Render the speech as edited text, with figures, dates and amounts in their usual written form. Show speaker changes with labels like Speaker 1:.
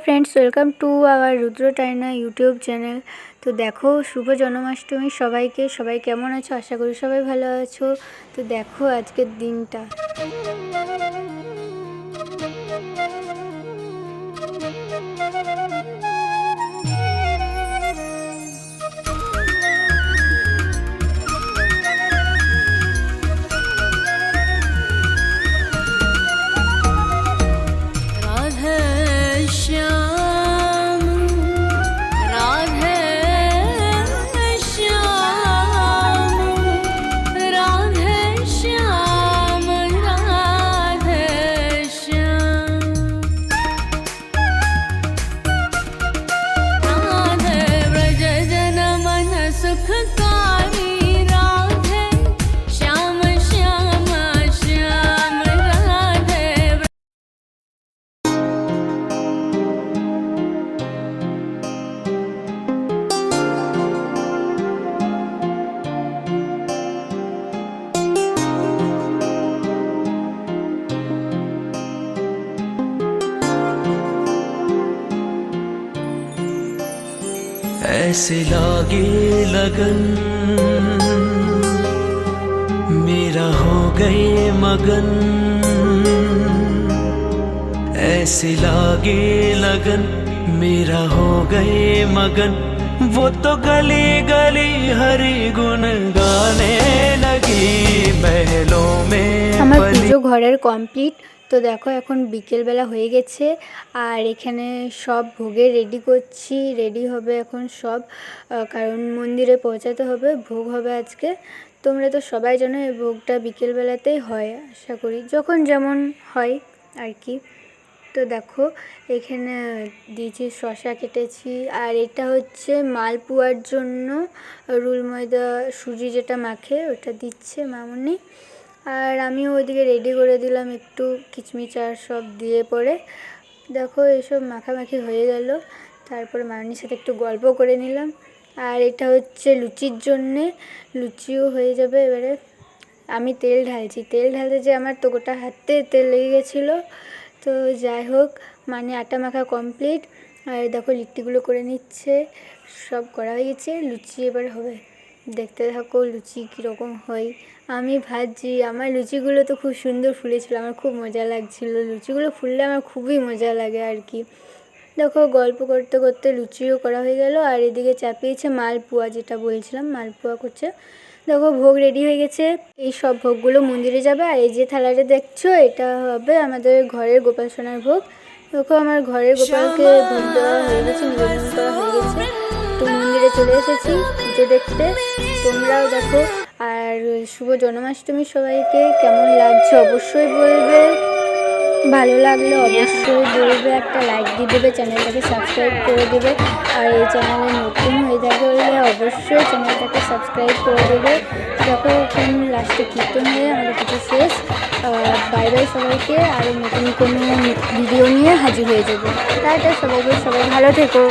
Speaker 1: Friends, welcome to our Rudra टाइना YouTube channel. तो देखो शुभ जन्माष्टमी सबाइके सबाई केमन आछो, आशा करी सबाई भालो आछो। तो देखो आजकेर दिनटा
Speaker 2: ऐसे लागे लगन मेरा हो गए मगन, ऐसे लागे लगन मेरा हो गए मगन। वो तो गली गली हरि गुण गाने लगी महलों में।
Speaker 1: আমার পুজো ঘরের কমপ্লিট। তো দেখো এখন বিকেলবেলা হয়ে গেছে আর এখানে সব ভোগে রেডি করছি, রেডি হবে এখন সব, কারণ মন্দিরে পৌঁছাতে হবে, ভোগ হবে আজকে। তোমরা তো সবাই জানো এই ভোগটা বিকেলবেলাতেই হয়, আশা করি যখন যেমন হয় আর কি। তো দেখো এখানে দিয়েছি, শসা কেটেছি, আর এটা হচ্ছে মালপোয়ার জন্য রুল ময়দা সুজি যেটা মাখে ওটা দিচ্ছে মামুনি। আর আমিও ওইদিকে রেডি করে দিলাম একটু কিচমিচ আর সব দিয়ে পরে। দেখো এসব মাখামাখি হয়ে গেল, তারপরে মামুনির সাথে একটু গল্প করে নিলাম। আর এটা হচ্ছে লুচির জন্যে, লুচিও হয়ে যাবে এবারে। আমি তেল ঢালছি, তেল ঢালতে যে আমার তো গোটা হাতে তেল লেগে গেছিলো। তো যাই হোক, মানে আটা মাখা কমপ্লিট। আর দেখো লিট্টিগুলো করে নিচ্ছে, সব করা হয়ে গেছে, লুচি এবার হবে। দেখতে থাকো লুচি কীরকম হয়। আমি ভাবছি আমার লুচিগুলো তো খুব সুন্দর ফুলেছিল, আমার খুব মজা লাগছিল। লুচিগুলো ফুললে আমার খুবই মজা লাগে আর কি। দেখো গল্প করতে করতে লুচিও করা হয়ে গেল, আর এদিকে চাপিয়েছে মালপোয়া, যেটা বলছিলাম মালপোয়া করছে। দেখো ভোগ রেডি হয়ে গেছে, এই সব ভোগগুলো মন্দিরে যাবে। আর এই যে থালাটা দেখছো এটা হবে আমাদের ঘরের গোপাল সোনার ভোগ। দেখো আমার ঘরের গোপালকে ভোগ দেওয়া হয়ে গেছে, নিবেদন করা হয়ে গেছে। তো মন্দিরে চলে এসেছি পুজো দেখতে, তোমরাও দেখো। আর শুভ জন্মাষ্টমী সবাইকে, কেমন লাগছে অবশ্যই বলবে, ভালো লাগলে অবশ্যই বলবে, একটা লাইক দিয়ে দেবে, চ্যানেলটাকে সাবস্ক্রাইব করে দেবে। আর এই চ্যানেলে নতুন হয়ে থাকলে অবশ্যই চ্যানেলটাকে সাবস্ক্রাইব করে দেবে। দেখো এখন লাস্টে কীর্তন হয়ে আমাদের কিছু শেষ। বাই বাই সবাইকে, আরও নতুন কোনো ভিডিও নিয়ে হাজির হয়ে যাবো। তাই সবাইকে, সবাই ভালো থেকো।